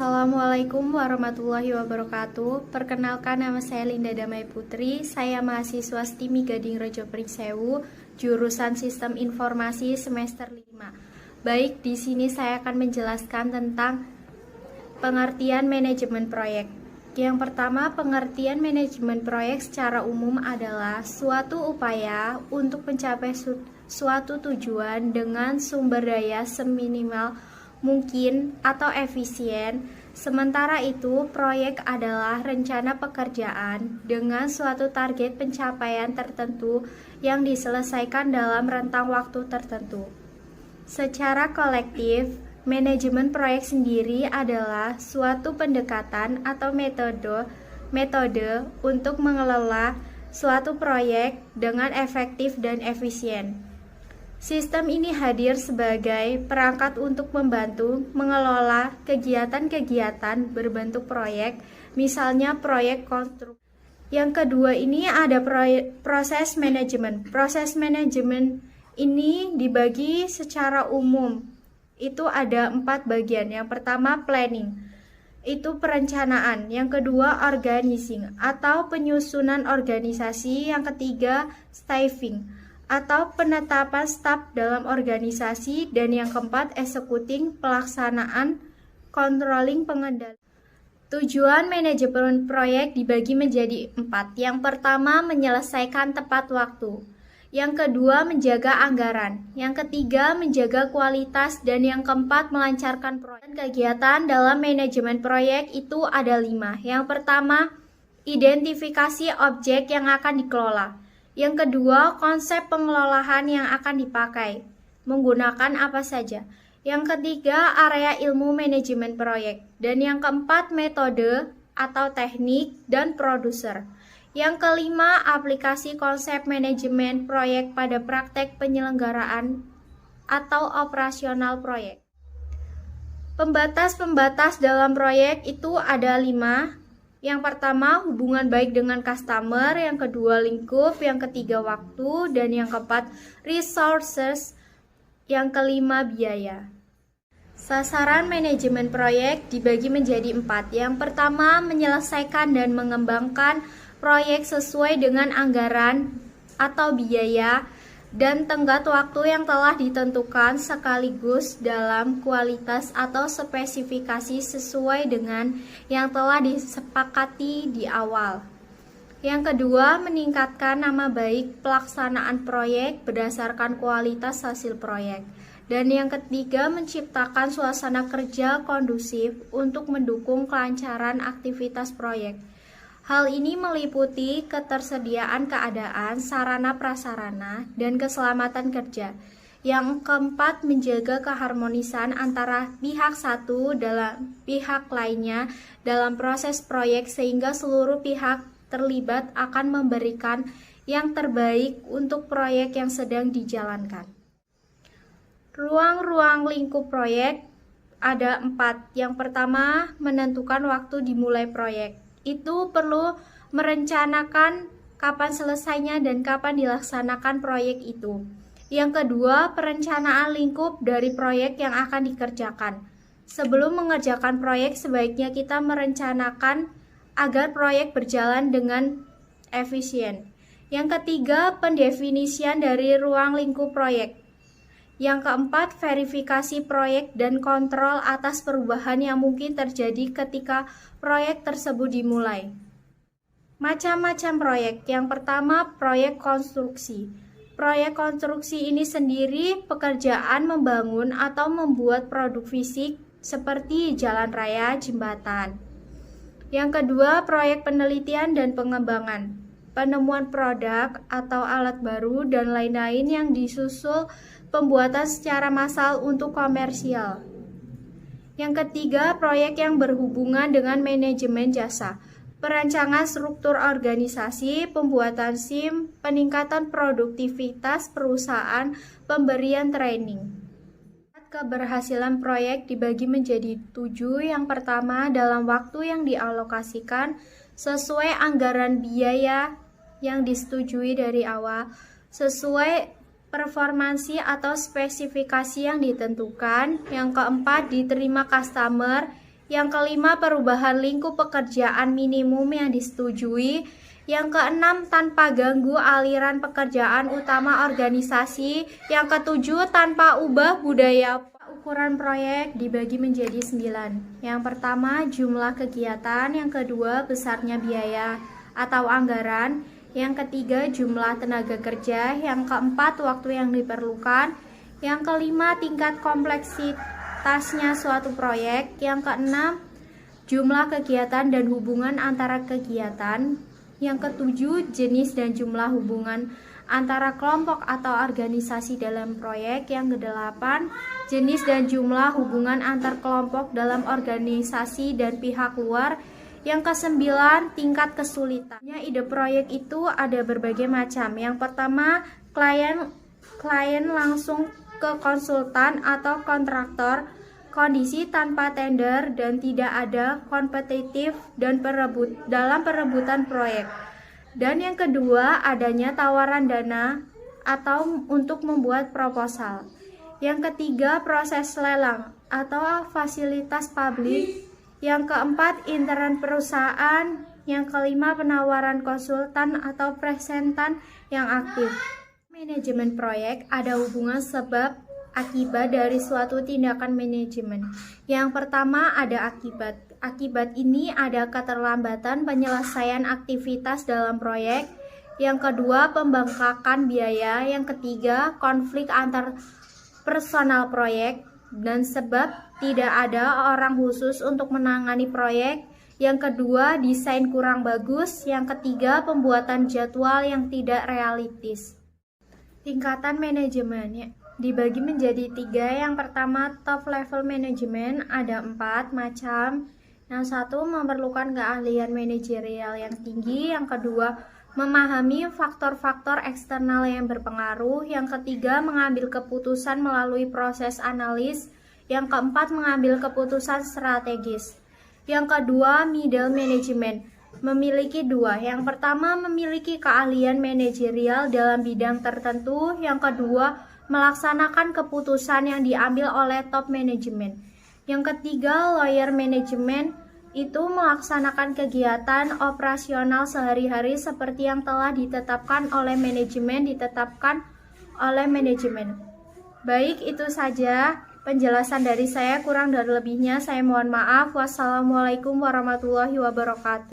Assalamualaikum warahmatullahi wabarakatuh. Perkenalkan, nama saya Linda Damai Putri. Saya mahasiswa STIMI Gading Rejo Pringsewu, jurusan Sistem Informasi semester 5. Baik, di sini saya akan menjelaskan tentang pengertian manajemen proyek. Yang pertama, pengertian manajemen proyek secara umum adalah suatu upaya untuk mencapai suatu tujuan dengan sumber daya seminimal mungkin atau efisien. Sementara itu, proyek adalah rencana pekerjaan dengan suatu target pencapaian tertentu yang diselesaikan dalam rentang waktu tertentu. Secara kolektif, manajemen proyek sendiri adalah suatu pendekatan atau metode untuk mengelola suatu proyek dengan efektif dan efisien. Sistem ini hadir sebagai perangkat untuk membantu mengelola kegiatan-kegiatan berbentuk proyek, misalnya proyek konstruksi. Yang kedua ini ada proses manajemen. Proses manajemen ini dibagi secara umum. Itu ada 4 bagian. Yang pertama planning, itu perencanaan. Yang kedua organizing atau penyusunan organisasi. Yang ketiga staffing atau penetapan staf dalam organisasi, dan yang keempat executing, pelaksanaan, controlling, pengendalian. Tujuan manajemen proyek dibagi menjadi 4. Yang pertama, menyelesaikan tepat waktu. Yang kedua, menjaga anggaran. Yang ketiga, menjaga kualitas. Dan yang keempat, melancarkan proyek. Kegiatan dalam manajemen proyek itu ada 5. Yang pertama, identifikasi objek yang akan dikelola. Yang kedua, konsep pengelolaan yang akan dipakai, menggunakan apa saja. Yang ketiga, area ilmu manajemen proyek. Dan yang keempat, metode atau teknik dan produser. Yang kelima, aplikasi konsep manajemen proyek pada praktek penyelenggaraan atau operasional proyek. Pembatas-pembatas dalam proyek itu ada 5. Yang pertama, hubungan baik dengan customer. Yang kedua, lingkup. Yang ketiga, waktu. Dan yang keempat, resources. Yang kelima, biaya. Sasaran manajemen proyek dibagi menjadi 4. Yang pertama, menyelesaikan dan mengembangkan proyek sesuai dengan anggaran atau biaya dan tenggat waktu yang telah ditentukan, sekaligus dalam kualitas atau spesifikasi sesuai dengan yang telah disepakati di awal. Yang kedua, meningkatkan nama baik pelaksanaan proyek berdasarkan kualitas hasil proyek. Dan yang ketiga, menciptakan suasana kerja kondusif untuk mendukung kelancaran aktivitas proyek. Hal ini meliputi ketersediaan keadaan, sarana prasarana, dan keselamatan kerja. Yang keempat, menjaga keharmonisan antara pihak satu dalam pihak lainnya dalam proses proyek sehingga seluruh pihak terlibat akan memberikan yang terbaik untuk proyek yang sedang dijalankan. Ruang-ruang lingkup proyek ada 4. Yang pertama, menentukan waktu dimulai proyek. Itu perlu merencanakan kapan selesainya dan kapan dilaksanakan proyek itu. Yang kedua, perencanaan lingkup dari proyek yang akan dikerjakan. Sebelum mengerjakan proyek, sebaiknya kita merencanakan agar proyek berjalan dengan efisien. Yang ketiga, pendefinisian dari ruang lingkup proyek. Yang keempat, verifikasi proyek dan kontrol atas perubahan yang mungkin terjadi ketika proyek tersebut dimulai. Macam-macam proyek. Yang pertama, proyek konstruksi. Proyek konstruksi ini sendiri pekerjaan membangun atau membuat produk fisik seperti jalan raya, jembatan. Yang kedua, proyek penelitian dan pengembangan. Penemuan produk atau alat baru dan lain-lain yang disusul pembuatan secara massal untuk komersial. Yang ketiga, proyek yang berhubungan dengan manajemen jasa, perancangan struktur organisasi, pembuatan SIM, peningkatan produktivitas perusahaan, pemberian training. Keberhasilan proyek dibagi menjadi 7. Yang pertama, dalam waktu yang dialokasikan sesuai anggaran biaya yang disetujui dari awal, sesuai performansi atau spesifikasi yang ditentukan. Yang keempat, diterima customer. Yang kelima, perubahan lingkup pekerjaan minimum yang disetujui. Yang keenam, tanpa ganggu aliran pekerjaan utama organisasi. Yang ketujuh, tanpa ubah budaya. Ukuran proyek dibagi menjadi 9. Yang pertama, jumlah kegiatan. Yang kedua, besarnya biaya atau anggaran. Yang ketiga, jumlah tenaga kerja. Yang keempat, waktu yang diperlukan. Yang kelima, tingkat kompleksitasnya suatu proyek. Yang keenam, jumlah kegiatan dan hubungan antara kegiatan. Yang ketujuh, jenis dan jumlah hubungan antara kelompok atau organisasi dalam proyek. Yang kedelapan, jenis dan jumlah hubungan antar kelompok dalam organisasi dan pihak luar. Yang kesembilan, tingkat kesulitan. Ide proyek itu ada berbagai macam. Yang pertama, klien langsung ke konsultan atau kontraktor, kondisi tanpa tender dan tidak ada kompetitif dan dalam perebutan proyek. Dan yang kedua, adanya tawaran dana atau untuk membuat proposal. Yang ketiga, proses lelang atau fasilitas publik. Yang keempat, intern perusahaan. Yang kelima, penawaran konsultan atau presentan yang aktif. Manajemen proyek ada hubungan sebab akibat dari suatu tindakan manajemen. Yang pertama, ada akibat. Akibat ini ada keterlambatan penyelesaian aktivitas dalam proyek. Yang kedua, pembengkakan biaya. Yang ketiga, konflik antar personal proyek. Dan sebab tidak ada orang khusus untuk menangani proyek. Yang kedua, desain kurang bagus. Yang ketiga, pembuatan jadwal yang tidak realistis. Tingkatan manajemen dibagi menjadi 3. Yang pertama, top level management, ada 4 macam. Yang satu, memerlukan keahlian manajerial yang tinggi. Yang kedua, memahami faktor-faktor eksternal yang berpengaruh. Yang ketiga, mengambil keputusan melalui proses analis. Yang keempat, mengambil keputusan strategis. Yang kedua, middle management, memiliki 2. Yang pertama, memiliki keahlian manajerial dalam bidang tertentu. Yang kedua, melaksanakan keputusan yang diambil oleh top management. Yang ketiga, lower management, itu melaksanakan kegiatan operasional sehari-hari seperti yang telah ditetapkan oleh manajemen. Baik, itu saja penjelasan dari saya. Kurang dan lebihnya saya mohon maaf. Wassalamualaikum warahmatullahi wabarakatuh.